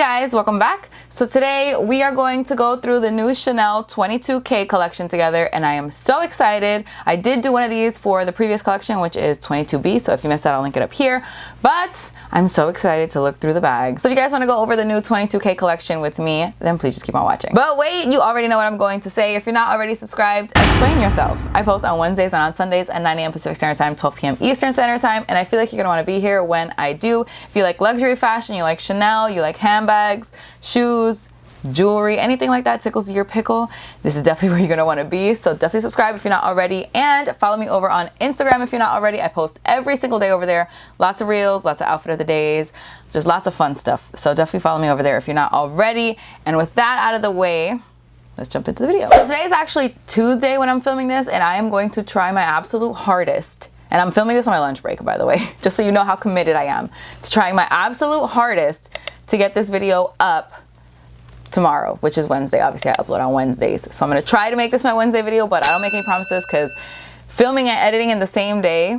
Guys, welcome back. So today we are going to go through the new Chanel 22K collection together, and I am so excited. I did do one of these for the previous collection, which is 22B, so if you missed that, I'll link it up here. But I'm so excited to look through the bags. So if you guys want to go over the new 22K collection with me, then please just keep on watching. But wait, you already know what I'm going to say. If you're not already subscribed, explain yourself. I post on Wednesdays and on Sundays at 9 a.m. Pacific Standard Time, 12 p.m. Eastern Standard Time, and I feel like you're gonna want to be here when I do. If you like luxury fashion, you like Chanel, you like handbags, shoes, jewelry, anything like that tickles your pickle, this is definitely where you're gonna want to be. So definitely subscribe if you're not already, and follow me over on Instagram if you're not already. I post every single day over there. Lots of reels, lots of outfit of the days, just lots of fun stuff. So definitely follow me over there if you're not already. And with that out of the way, let's jump into the video. So today is actually Tuesday when I'm filming this, and I am going to try my absolute hardest. And I'm filming this on my lunch break, by the way, just so you know how committed I am to trying my absolute hardest to get this video up tomorrow, which is Wednesday. Obviously I upload on Wednesdays, so I'm gonna try to make this my Wednesday video, but I don't make any promises because filming and editing in the same day,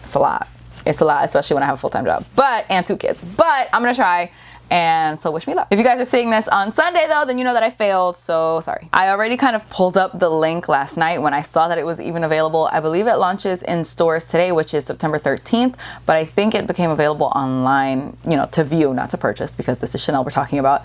it's a lot, especially when I have a full-time job and 2 kids. But I'm gonna try, and so wish me luck. If you guys are seeing this on Sunday though, then you know that I failed, so sorry. I already kind of pulled up the link last night when I saw that it was even available. I believe it launches in stores today, which is September 13th, but I think it became available online, you know, to view, not to purchase, because this is Chanel we're talking about,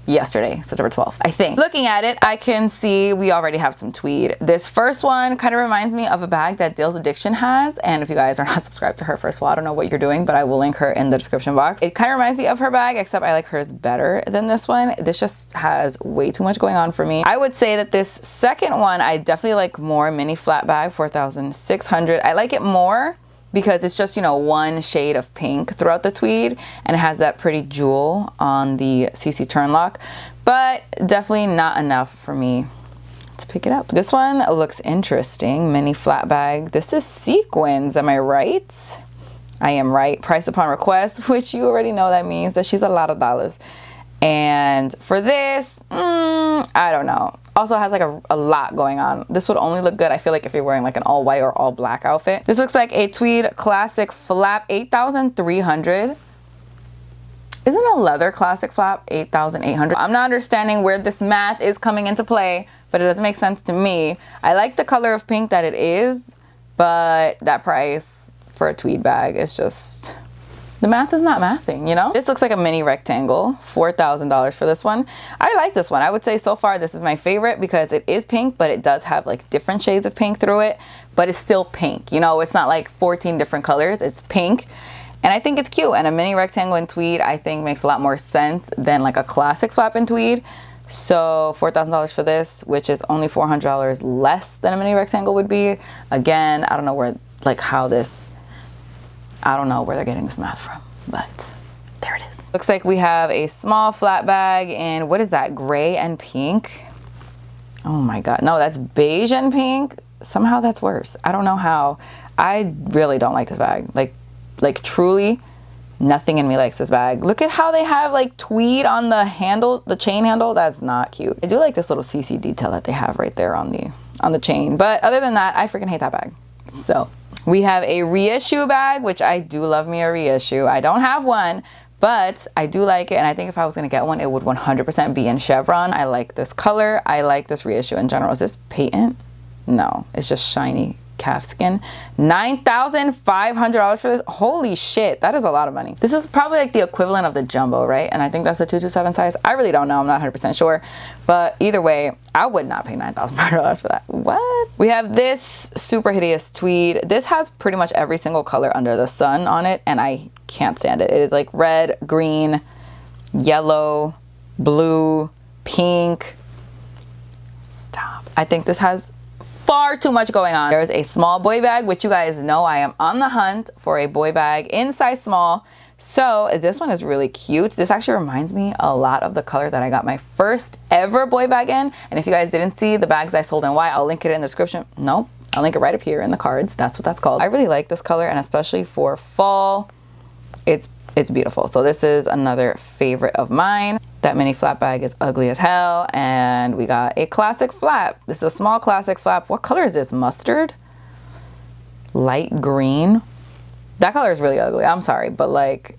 yesterday, September 12th, I think. Looking at it, I can see we already have some tweed. This first one kind of reminds me of a bag that Dale's Addiction has, and if you guys are not subscribed to her, first of all, I don't know what you're doing, but I will link her in the description box. It kind of reminds me of her bag, except I like hers better than this one. This just has way too much going on for me. I would say that this second one, I definitely like more. Mini flat bag, 4,600. I like it more because it's just, you know, one shade of pink throughout the tweed, and it has that pretty jewel on the CC turn lock, but definitely not enough for me to pick it up. This one looks interesting. Mini flat bag. This is sequins, am I right? I am right. Price upon request, which you already know that means that she's a lot of dollars. And for this, I don't know. Also has like a lot going on. This would only look good, I feel like, if you're wearing like an all white or all black outfit. This looks like a tweed classic flap, 8,300. Isn't a leather classic flap 8,800? I'm not understanding where this math is coming into play, but it doesn't make sense to me. I like the color of pink that it is, but that price for a tweed bag is just, the math is not mathing, you know? This looks like a mini rectangle, $4,000 for this one. I like this one. I would say so far this is my favorite because it is pink, but it does have like different shades of pink through it, but it's still pink. You know, it's not like 14 different colors, it's pink. And I think it's cute, and a mini rectangle in tweed I think makes a lot more sense than like a classic flap in tweed. So $4,000 for this, which is only $400 less than a mini rectangle would be. Again, I don't know where, like how this, I don't know where they're getting this math from, but there it is. Looks like we have a small flat bag in, what is that, gray and pink? Oh my God, no, that's beige and pink. Somehow that's worse. I don't know how. I really don't like this bag. Like truly, nothing in me likes this bag. Look at how they have like tweed on the handle, the chain handle. That's not cute. I do like this little CC detail that they have right there on the chain, but other than that, I freaking hate that bag. So we have a Reassure bag, which I do love me a Reassure. I don't have one, but I do like it, and I think if I was gonna get one, it would 100% be in chevron. I like this color. I like this Reassure in general. Is this patent? No, it's just shiny calf skin. $9,500 for this. Holy shit, that is a lot of money. This is probably like the equivalent of the jumbo, right? And I think that's the 227 size. I really don't know. I'm not 100% sure, but either way, I would not pay $9,500 for that. What? We have this super hideous tweed. This has pretty much every single color under the sun on it, and I can't stand it. It is like red, green, yellow, blue, pink. Stop. I think this has far too much going on. There's a small boy bag, which you guys know I am on the hunt for a boy bag in size small. So this one is really cute. This actually reminds me a lot of the color that I got my first ever boy bag in. And if you guys didn't see the bags I sold and why, I'll link it in the description. Nope, I'll link it right up here in the cards. That's what that's called. I really like this color, and especially for fall, it's beautiful. So this is another favorite of mine. That mini flap bag is ugly as hell, and we got a classic flap. This is a small classic flap. What color is this? Mustard? Light green? That color is really ugly. I'm sorry, but like,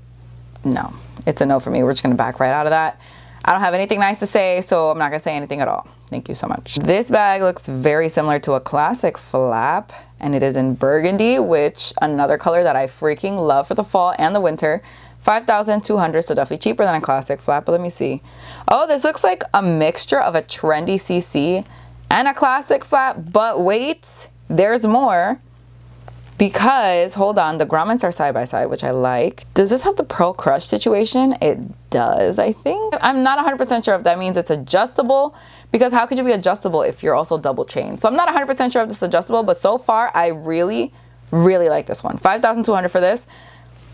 no. It's a no for me. We're just gonna back right out of that. I don't have anything nice to say, so I'm not gonna say anything at all. Thank you so much. This bag looks very similar to a classic flap, and it is in burgundy, which another color that I freaking love for the fall and the winter. 5,200, so definitely cheaper than a classic flap, but let me see. Oh, this looks like a mixture of a trendy CC and a classic flap, but wait, there's more. Because, hold on, the grommets are side by side, which I like. Does this have the pearl crush situation? It does, I think. I'm not 100% sure if that means it's adjustable, because how could you be adjustable if you're also double chained? So I'm not 100% sure if this is adjustable, but so far I really, really like this one. 5,200 for this.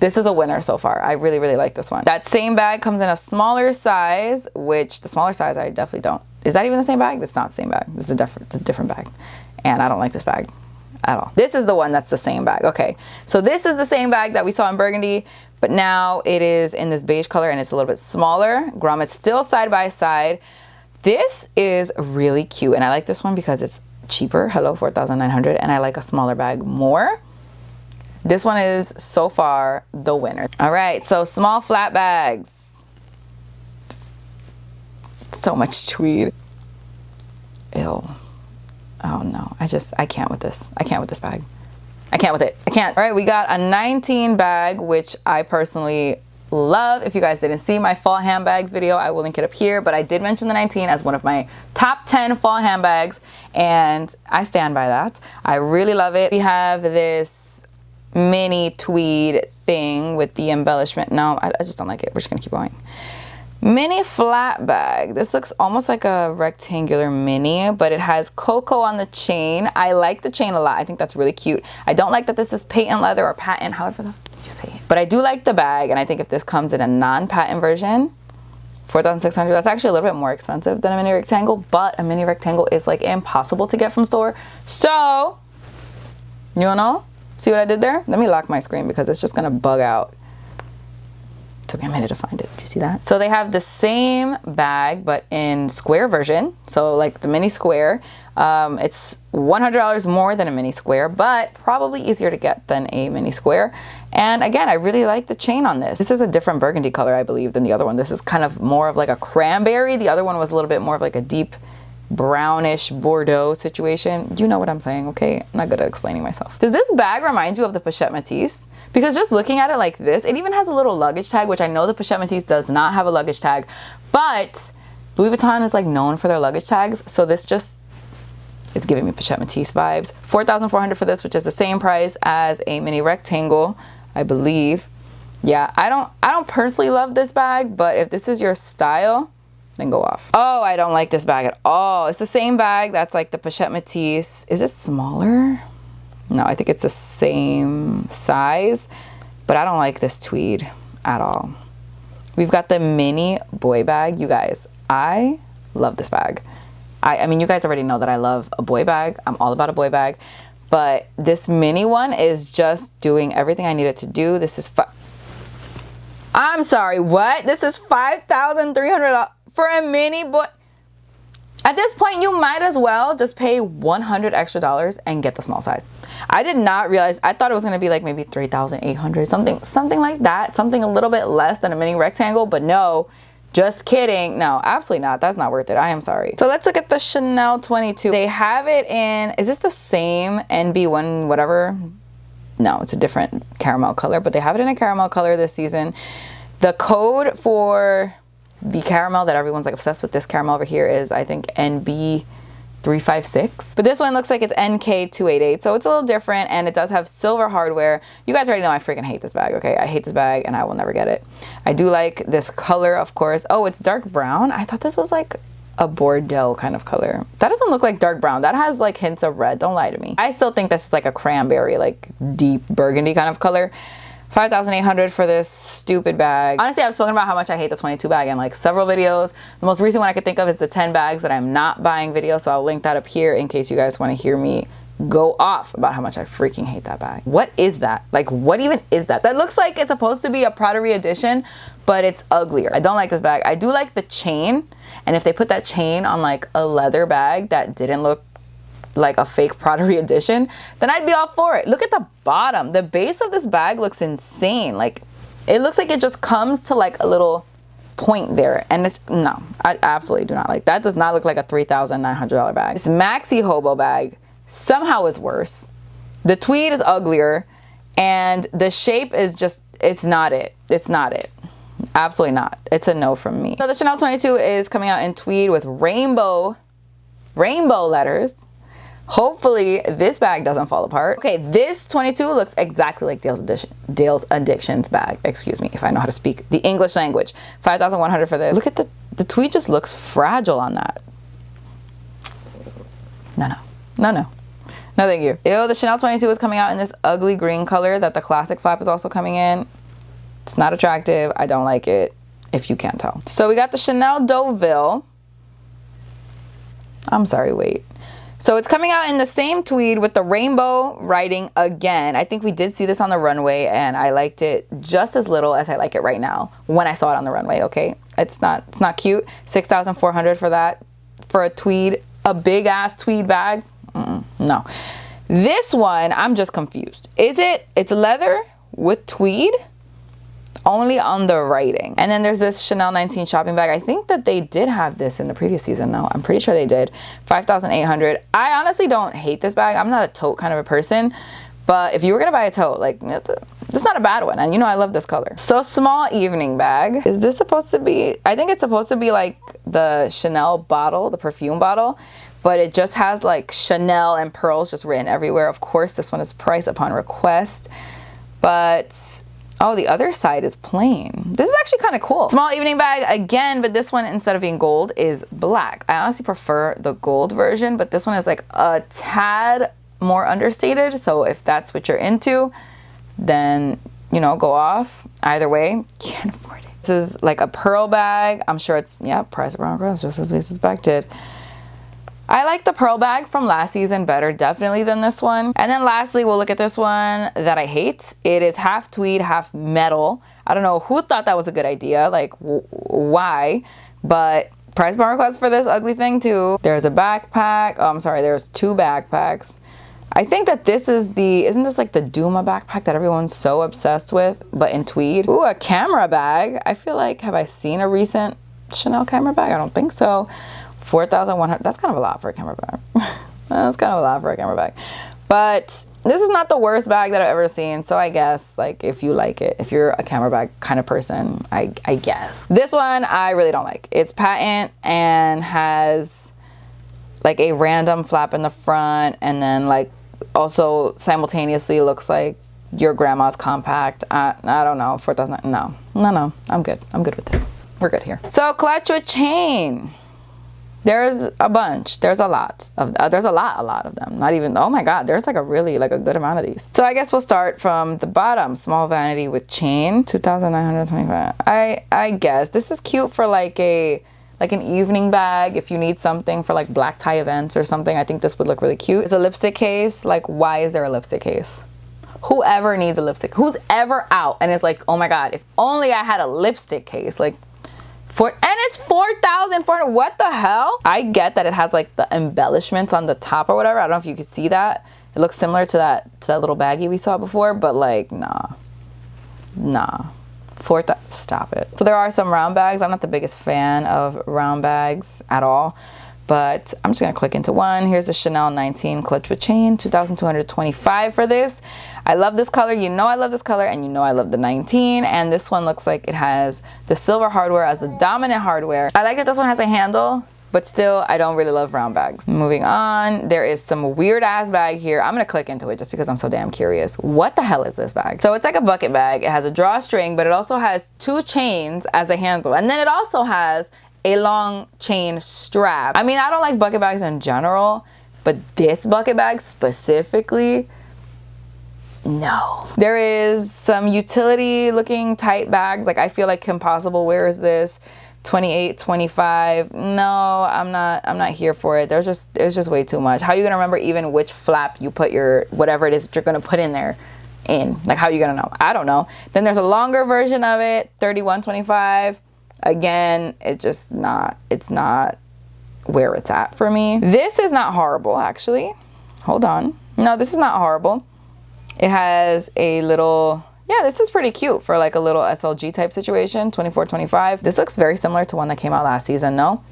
This is a winner so far. I really, really like this one. That same bag comes in a smaller size, which the smaller size I definitely don't. Is that even the same bag? It's not the same bag. This is a different bag. And I don't like this bag at all. This is the one that's the same bag. Okay, so this is the same bag that we saw in burgundy, but now it is in this beige color and it's a little bit smaller. Grommets still side by side. This is really cute, and I like this one because it's cheaper. Hello, 4,900, and I like a smaller bag more. This one is so far the winner. All right, so small flat bags. So much tweed. Ew. Oh no, I can't with this. I can't with this bag. I can't with it. I can't. All right, we got a 19 bag, which I personally love. If you guys didn't see my fall handbags video, I will link it up here, but I did mention the 19 as one of my top 10 fall handbags, and I stand by that. I really love it. We have this mini tweed thing with the embellishment. No, I just don't like it. We're just gonna keep going. Mini flat bag. This looks almost like a rectangular mini, but it has cocoa on the chain. I like the chain a lot. I think that's really cute. I don't like that this is patent leather or patent, however you say it. But I do like the bag, and I think if this comes in a non-patent version, 4,600, that's actually a little bit more expensive than a mini rectangle, but a mini rectangle is like impossible to get from store. So, you know, see what I did there? Let me lock my screen because it's just gonna bug out. Took me a minute to find it. Did you see that? So they have the same bag, but in square version. So like the mini square. It's $100 more than a mini square, but probably easier to get than a mini square. And again, I really like the chain on this. This is a different burgundy color, I believe, than the other one. This is kind of more of like a cranberry. The other one was a little bit more of like a deep brownish Bordeaux situation. You know what I'm saying, okay? I'm not good at explaining myself. Does this bag remind you of the Pochette Métis? Because just looking at it like this, it even has a little luggage tag, which I know the Pochette Métis does not have a luggage tag, but Louis Vuitton is like known for their luggage tags, so this just, it's giving me Pochette Métis vibes. 4,400 for this, which is the same price as a mini rectangle, I believe. Yeah, I don't personally love this bag, but if this is your style, then go off. Oh, I don't like this bag at all. It's the same bag that's like the Pochette Métis. Is it smaller? No, I think it's the same size, but I don't like this tweed at all. We've got the mini boy bag. You guys, I love this bag. I mean, you guys already know that I love a boy bag. I'm all about a boy bag, but this mini one is just doing everything I need it to do. This is I'm sorry, what? This is $5,300 for a mini boy. At this point, you might as well just pay $100 extra and get the small size. I did not realize, I thought it was gonna be like maybe 3,800, something like that, something a little bit less than a mini rectangle, but no, just kidding. No, absolutely not. That's not worth it. I am sorry. So let's look at the Chanel 22. They have it in, is this the same NB1 whatever? No, it's a different caramel color, but they have it in a caramel color this season. The code for the caramel that everyone's like obsessed with, this caramel over here, is I think NB356. But this one looks like it's NK288, so it's a little different, and it does have silver hardware. You guys already know I freaking hate this bag, okay? I hate this bag and I will never get it. I do like this color, of course. Oh, it's dark brown. I thought this was like a Bordeaux kind of color. That doesn't look like dark brown. That has like hints of red. Don't lie to me. I still think this is like a cranberry, like deep burgundy kind of color. 5,800 for this stupid bag. Honestly, I've spoken about how much I hate the 22 bag in like several videos. The most recent one I could think of is the 10 bags that I'm not buying video, so I'll link that up here in case you guys want to hear me go off about how much I freaking hate that bag. What is that? Like, what even is that? That looks like it's supposed to be a Praderie edition, but it's uglier. I don't like this bag. I do like the chain, and if they put that chain on like a leather bag that didn't look like a fake Praderie edition, then I'd be all for it. Look at the bottom. The base of this bag looks insane. Like, It looks like it just comes to like a little point there, and it's no, I absolutely do not like that. Does not look like a $3,900 bag. This maxi hobo bag somehow is worse. The tweed is uglier, and the shape is just, it's not it. It's not it. Absolutely not. It's a no from me. So the Chanel 22 is coming out in tweed with rainbow letters. Hopefully this bag doesn't fall apart. Okay, this 22 looks exactly like Dale's Addictions bag. Excuse me if I know how to speak the English language. $5,100 for this. Look at the tweed just looks fragile on that. No, thank you. Ew, the Chanel 22 is coming out in this ugly green color that the classic flap is also coming in. It's not attractive. I don't like it, if you can't tell. So we got the Chanel Deauville. I'm sorry, wait. So it's coming out in the same tweed with the rainbow writing again. I think we did see this on the runway, and I liked it just as little as I like it right now when I saw it on the runway, okay? It's not cute. $6,400 for that, for a tweed, a big ass tweed bag. No. This one, I'm just confused. It's leather with tweed? Only on the writing. And then there's this Chanel 19 shopping bag. I think that they did have this in the previous season. No, I'm pretty sure they did. $5,800. I honestly don't hate this bag. I'm not a tote kind of a person, but if you were gonna buy a tote, like, it's not a bad one. And you know I love this color. So small evening bag. Is this supposed to be, I think it's supposed to be like the Chanel bottle, the perfume bottle, but it just has like Chanel and pearls just written everywhere. Of course, this one is price upon request, but oh, the other side is plain. This is actually kind of cool. Small evening bag again, but this one, instead of being gold, is black. I honestly prefer the gold version, but this one is like a tad more understated. So if that's what you're into, then, you know, go off. Either way, can't afford it. This is like a pearl bag. I'm sure it's, yeah, price around across, just as we suspected. I like the pearl bag from last season better, definitely, than this one. And then lastly, we'll look at this one that I hate. It is half tweed, half metal. I don't know who thought that was a good idea, like why, but price per request for this ugly thing too. There's a backpack. Oh, I'm sorry, there's two backpacks. I think that this is isn't this like the Duma backpack that everyone's so obsessed with, but in tweed? Ooh, a camera bag. I feel like, have I seen a recent Chanel camera bag? I don't think so. $4,100. That's kind of a lot for a camera bag. That's kind of a lot for a camera bag. But this is not the worst bag that I've ever seen. So I guess, like, if you like it, if you're a camera bag kind of person, I guess. This one I really don't like. It's patent and has like a random flap in the front, and then like also simultaneously looks like your grandma's compact. I don't know. $4,000. No. I'm good. I'm good with this. We're good here. So clutch with chain. There's a bunch. There's a lot of them. Not even, oh my God, there's like a good amount of these. So I guess we'll start from the bottom. Small vanity with chain, $2,925. I guess this is cute for like an evening bag. If you need something for like black tie events or something, I think this would look really cute. It's a lipstick case. Like, why is there a lipstick case? Whoever needs a lipstick, who's ever out and is like, oh my God, if only I had a lipstick case, like, and it's $4,400. What the hell? I get that it has like the embellishments on the top or whatever. I don't know if you could see that. It looks similar to that little baggie we saw before, but like, nah. Stop it. So there are some round bags. I'm not the biggest fan of round bags at all, but I'm just gonna click into one. Here's the Chanel 19 clutch with chain, $2,225 for this. I love this color. You know I love this color, and you know I love the 19. And this one looks like it has the silver hardware as the dominant hardware. I like that this one has a handle, but still, I don't really love round bags. Moving on, there is some weird ass bag here. I'm gonna click into it just because I'm so damn curious. What the hell is this bag? So it's like a bucket bag. It has a drawstring, but it also has two chains as a handle. And then it also has a long chain strap. I mean, I don't like bucket bags in general, but this bucket bag specifically, no. There is some utility looking type bags. Like, I feel like Kim Possible wears this. $28, $25. No, I'm not here for it. It's just way too much. How are you gonna remember even which flap you put your whatever it is that you're gonna put in there in? Like, how are you gonna know? I don't know. Then there's a longer version of it, $31.25. Again, it's not where it's at for me. This is not horrible, actually. Hold on. No, this is not horrible. It has a little Yeah, this is pretty cute for like a little SLG type situation, 24-25. This looks very similar to one that came out last season, no?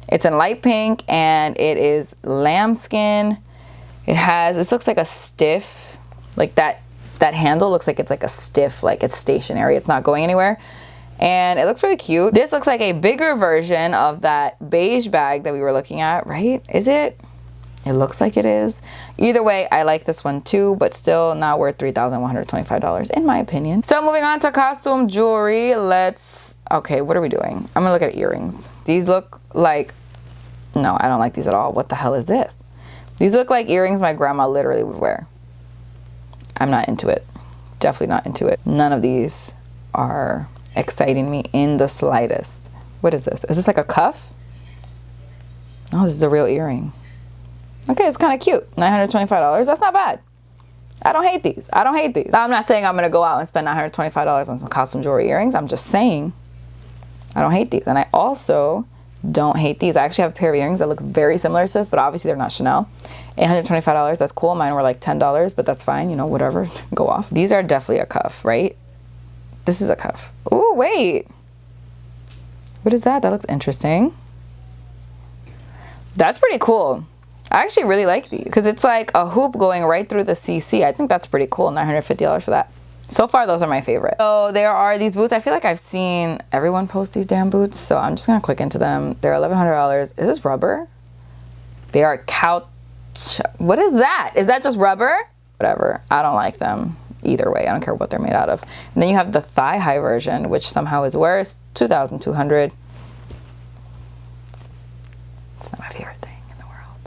It's in light pink and it is lambskin. It has, this looks like a stiff, like that handle looks like it's like a stiff, like it's stationary, it's not going anywhere. And it looks really cute. This looks like a bigger version of that beige bag that we were looking at, right? Is it? It looks like it is. Either way, I like this one too, but still not worth $3,125 in my opinion. So moving on to costume jewelry, okay, what are we doing? I'm gonna look at earrings. These look like, no, I don't like these at all. What the hell is this? These look like earrings my grandma literally would wear. I'm not into it. Definitely not into it. None of these are exciting me in the slightest. What is this? Is this like a cuff? Oh, this is a real earring. Okay, it's kind of cute. $925. That's not bad. I don't hate these. I don't hate these. I'm not saying I'm going to go out and spend $925 on some costume jewelry earrings. I'm just saying I don't hate these. And I also don't hate these. I actually have a pair of earrings that look very similar to this, but obviously they're not Chanel. $825. That's cool. Mine were like $10, but that's fine. You know, whatever. Go off. These are definitely a cuff, right? This is a cuff. Ooh, wait. What is that? That looks interesting. That's pretty cool. I actually really like these because it's like a hoop going right through the CC. I think that's pretty cool. $950 for that. So far, those are my favorite. So there are these boots. I feel like I've seen everyone post these damn boots, so I'm just gonna click into them. They're $1,100. Is this rubber? They are couch. What is that? Is that just rubber? Whatever. I don't like them either way. I don't care what they're made out of. And then you have the thigh high version, which somehow is worse. $2,200. It's not my favorite thing.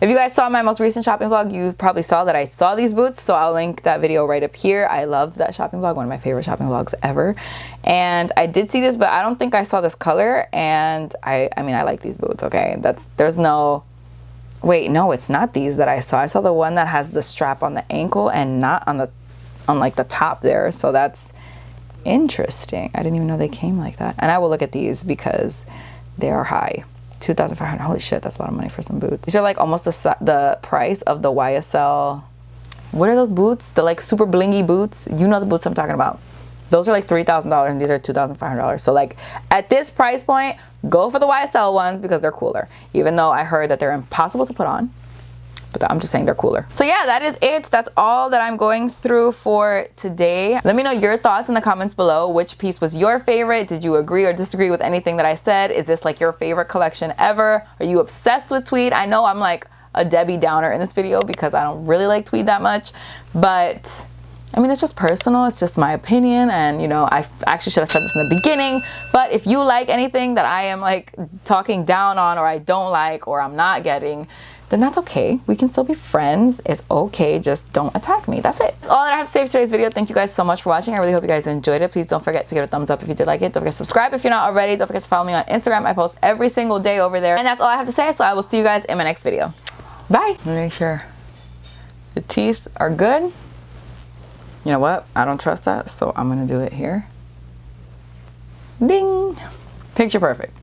If you guys saw my most recent shopping vlog, you probably saw that I saw these boots, so I'll link that video right up here. I loved that shopping vlog, one of my favorite shopping vlogs ever. And I did see this, but I don't think I saw this color, and I mean, I like these boots, okay? There's no, wait, no, it's not these that I saw. I saw the one that has the strap on the ankle and not on like the top there, so that's interesting. I didn't even know they came like that. And I will look at these because they are high. $2,500. Holy shit, that's a lot of money for some boots. These are like almost the price of the YSL. What are those boots? The like super blingy boots. You know the boots I'm talking about. Those are like $3,000 and these are $2,500. So like at this price point, go for the YSL ones because they're cooler. Even though I heard that they're impossible to put on. But I'm just saying they're cooler. So yeah, that is it. That's all that I'm going through for today. Let me know your thoughts in the comments below. Which piece was your favorite? Did you agree or disagree with anything that I said? Is this like your favorite collection ever? Are you obsessed with tweed? I know I'm like a Debbie Downer in this video because I don't really like tweed that much, but I mean, it's just personal. It's just my opinion. And you know, I actually should have said this in the beginning, but if you like anything that I am like talking down on or I don't like or I'm not getting, then that's okay. We can still be friends. It's okay. Just don't attack me. That's it. All that I have to say for today's video. Thank you guys so much for watching. I really hope you guys enjoyed it. Please don't forget to give it a thumbs up if you did like it. Don't forget to subscribe if you're not already. Don't forget to follow me on Instagram. I post every single day over there. And that's all I have to say. So I will see you guys in my next video. Bye. Let me make sure the teeth are good. You know what? I don't trust that. So I'm going to do it here. Ding. Picture perfect.